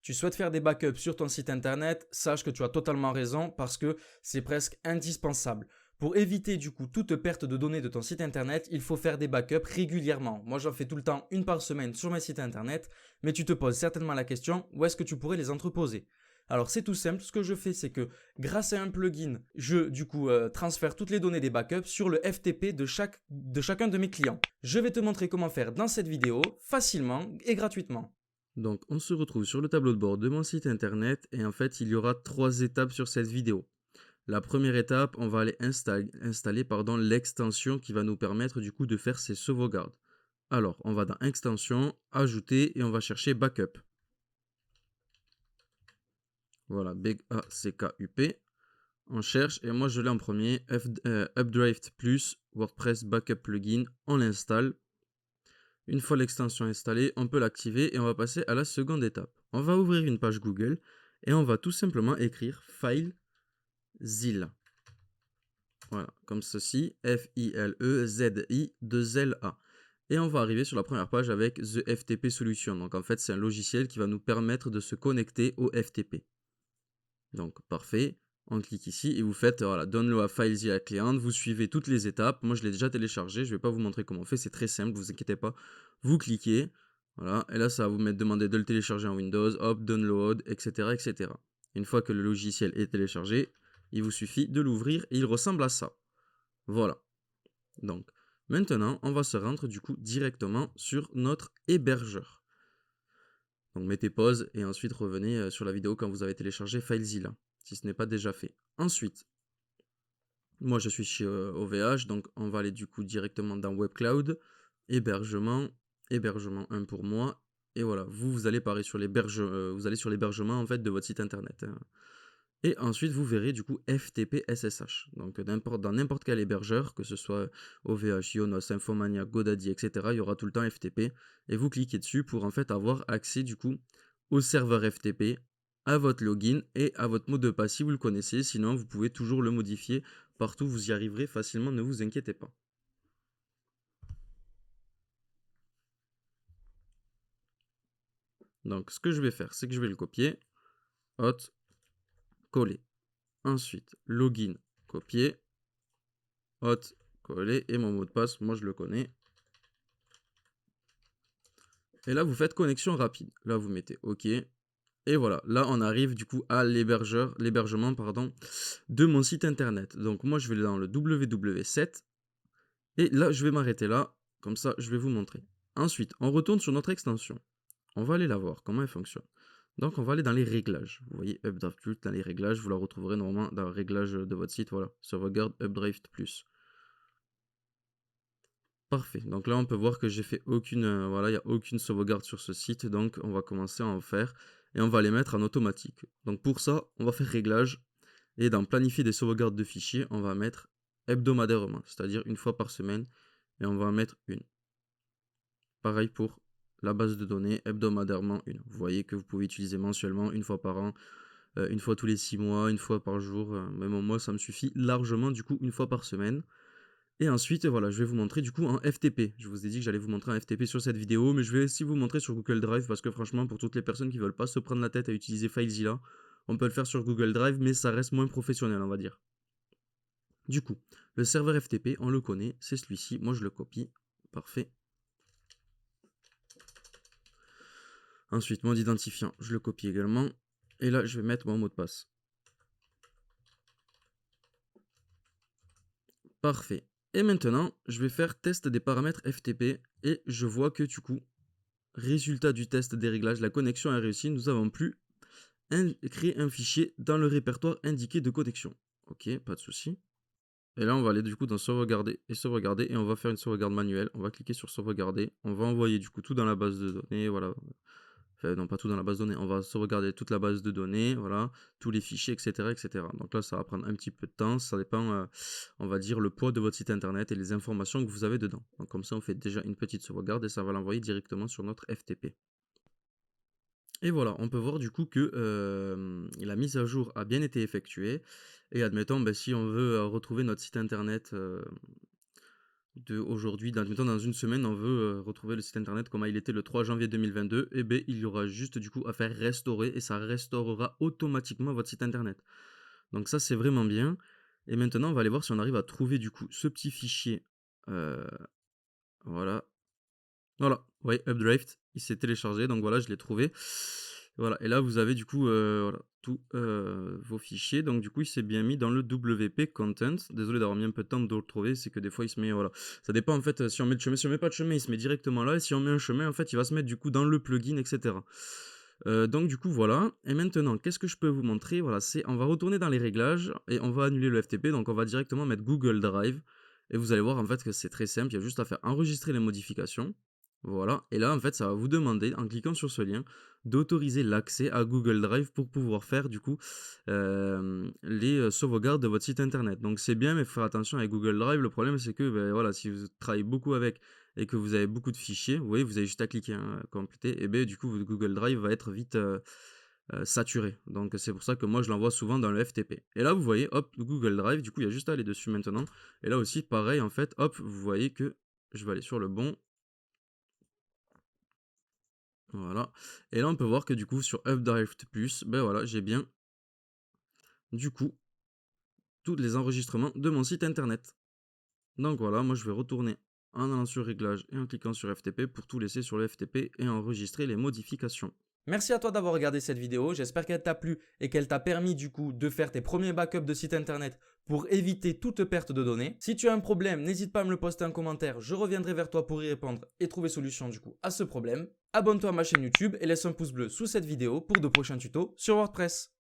Tu souhaites faire des backups sur ton site internet, sache que tu as totalement raison parce que c'est presque indispensable. Pour éviter du coup toute perte de données de ton site internet, il faut faire des backups régulièrement. Moi j'en fais tout le temps une par semaine sur mes sites internet, mais tu te poses certainement la question où est-ce que tu pourrais les entreposer. Alors c'est tout simple, ce que je fais c'est que grâce à un plugin, je du coup transfère toutes les données des backups sur le FTP de chacun de mes clients. Je vais te montrer comment faire dans cette vidéo facilement et gratuitement. Donc, on se retrouve sur le tableau de bord de mon site internet et en fait, il y aura 3 étapes sur cette vidéo. La première étape, on va aller installer l'extension qui va nous permettre du coup de faire ces sauvegardes. Alors, on va dans Extension, Ajouter et on va chercher Backup. Voilà, B-A-C-K-U-P. On cherche et moi je l'ai en premier, Updraft Plus WordPress Backup Plugin. On l'installe. Une fois l'extension installée, on peut l'activer et on va passer à la seconde étape. On va ouvrir une page Google et on va tout simplement écrire FileZilla. Voilà, comme ceci, F-I-L-E-Z-I-2-L-A. Et on va arriver sur la première page avec The FTP Solution. Donc en fait, c'est un logiciel qui va nous permettre de se connecter au FTP. Donc parfait, on clique ici et vous faites voilà, Download a FileZilla Client. Vous suivez toutes les étapes. Moi, je l'ai déjà téléchargé. Je ne vais pas vous montrer comment on fait. C'est très simple, vous inquiétez pas. Vous cliquez, voilà, et là, ça va vous demander de le télécharger en Windows, hop, download, etc., etc. Une fois que le logiciel est téléchargé, il vous suffit de l'ouvrir et il ressemble à ça. Voilà. Donc, maintenant, on va se rendre du coup directement sur notre hébergeur. Donc, mettez pause et ensuite revenez sur la vidéo quand vous avez téléchargé FileZilla, si ce n'est pas déjà fait. Ensuite, moi je suis chez OVH, donc on va aller du coup directement dans Web Cloud, hébergement, hébergement 1 pour moi, et voilà, vous allez pareil sur vous allez sur l'hébergement en fait de votre site internet, hein. Et ensuite vous verrez du coup FTP SSH. Donc dans n'importe quel hébergeur, que ce soit OVH, Ionos, Infomania, GoDaddy, etc., il y aura tout le temps FTP. Et vous cliquez dessus pour en fait avoir accès du coup au serveur FTP, à votre login et à votre mot de passe si vous le connaissez. Sinon vous pouvez toujours le modifier partout, vous y arriverez facilement, ne vous inquiétez pas. Donc ce que je vais faire, c'est que je vais le copier, hot, coller. Ensuite, login, copier, hot, coller, et mon mot de passe, moi je le connais. Et là, vous faites connexion rapide. Là, vous mettez OK. Et voilà, là, on arrive du coup à l'hébergement de mon site internet. Donc moi, je vais dans le www7. Et là, je vais m'arrêter là. Comme ça, je vais vous montrer. Ensuite, on retourne sur notre extension. On va aller la voir, comment elle fonctionne. Donc, on va aller dans les réglages. Vous voyez, Updraft Plus, dans les réglages, vous la retrouverez normalement dans le réglage de votre site. Voilà, sauvegarde Updraft Plus. Parfait. Donc là, on peut voir que j'ai fait aucune, voilà, il n'y a aucune sauvegarde sur ce site. Donc, on va commencer à en faire et on va les mettre en automatique. Donc, pour ça, on va faire réglage et dans planifier des sauvegardes de fichiers, on va mettre hebdomadairement, c'est-à-dire une fois par semaine et on va en mettre une. Pareil pour la base de données, hebdomadairement une. Vous voyez que vous pouvez utiliser mensuellement, une fois par an, une fois tous les 6 mois, une fois par jour. Même moi, ça me suffit largement, du coup, une fois par semaine. Et ensuite, voilà, je vais vous montrer du coup un FTP. Je vous ai dit que j'allais vous montrer un FTP sur cette vidéo, mais je vais aussi vous montrer sur Google Drive parce que franchement, pour toutes les personnes qui ne veulent pas se prendre la tête à utiliser FileZilla, on peut le faire sur Google Drive, mais ça reste moins professionnel, on va dire. Du coup, le serveur FTP, on le connaît, c'est celui-ci. Moi, je le copie. Parfait. Ensuite, mon identifiant, je le copie également. Et là, je vais mettre mon mot de passe. Parfait. Et maintenant, je vais faire test des paramètres FTP et je vois que du coup, résultat du test des réglages, la connexion est réussie. Nous avons pu créer un fichier dans le répertoire indiqué de connexion. Ok, pas de souci. Et là, on va aller du coup dans sauvegarder et on va faire une sauvegarde manuelle. On va cliquer sur sauvegarder. On va envoyer du coup tout dans la base de données. Voilà. Enfin, non, pas tout dans la base de données. On va sauvegarder toute la base de données. Voilà. Tous les fichiers, etc., etc. Donc là, ça va prendre un petit peu de temps. Ça dépend, on va dire, le poids de votre site internet et les informations que vous avez dedans. Donc comme ça, on fait déjà une petite sauvegarde et ça va l'envoyer directement sur notre FTP. Et voilà, on peut voir du coup que la mise à jour a bien été effectuée. Et admettons, si on veut retrouver notre site internet Aujourd'hui, mettons dans une semaine, on veut retrouver le site internet comme il était le 3 janvier 2022, et bien il y aura juste du coup à faire restaurer et ça restaurera automatiquement votre site internet. Donc ça, c'est vraiment bien. Et maintenant, on va aller voir si on arrive à trouver du coup ce petit fichier. euh, voilà. Voilà, oui, Updraft, il s'est téléchargé, donc voilà, je l'ai trouvé. Voilà, et là, vous avez du coup voilà, tous vos fichiers. Donc, du coup, il s'est bien mis dans le WP Content. Désolé d'avoir mis un peu de temps de le retrouver, c'est que des fois, il se met, voilà. Ça dépend en fait, si on met le chemin, si on met pas de chemin, il se met directement là. Et si on met un chemin, en fait, il va se mettre du coup dans le plugin, etc. Donc, du coup, voilà. Et maintenant, qu'est-ce que je peux vous montrer? Voilà, on va retourner dans les réglages et on va annuler le FTP. Donc, on va directement mettre Google Drive. Et vous allez voir en fait que c'est très simple. Il y a juste à faire enregistrer les modifications. Voilà, et là en fait ça va vous demander, en cliquant sur ce lien, d'autoriser l'accès à Google Drive pour pouvoir faire du coup les sauvegardes de votre site internet. Donc c'est bien, mais il faut faire attention avec Google Drive. Le problème c'est que ben, voilà, si vous travaillez beaucoup avec et que vous avez beaucoup de fichiers, vous voyez, vous avez juste à cliquer compléter, et bien du coup votre Google Drive va être vite saturé. Donc c'est pour ça que moi je l'envoie souvent dans le FTP. Et là vous voyez, hop, Google Drive, du coup il y a juste à aller dessus maintenant. Et là aussi pareil en fait, hop, vous voyez que je vais aller sur le bon. Voilà. Et là, on peut voir que du coup, sur Updraft Plus, ben voilà, j'ai bien, du coup, tous les enregistrements de mon site internet. Donc voilà, moi je vais retourner en allant sur Réglages et en cliquant sur FTP pour tout laisser sur le FTP et enregistrer les modifications. Merci à toi d'avoir regardé cette vidéo, j'espère qu'elle t'a plu et qu'elle t'a permis du coup de faire tes premiers backups de site internet pour éviter toute perte de données. Si tu as un problème, n'hésite pas à me le poster en commentaire, je reviendrai vers toi pour y répondre et trouver solution du coup à ce problème. Abonne-toi à ma chaîne YouTube et laisse un pouce bleu sous cette vidéo pour de prochains tutos sur WordPress.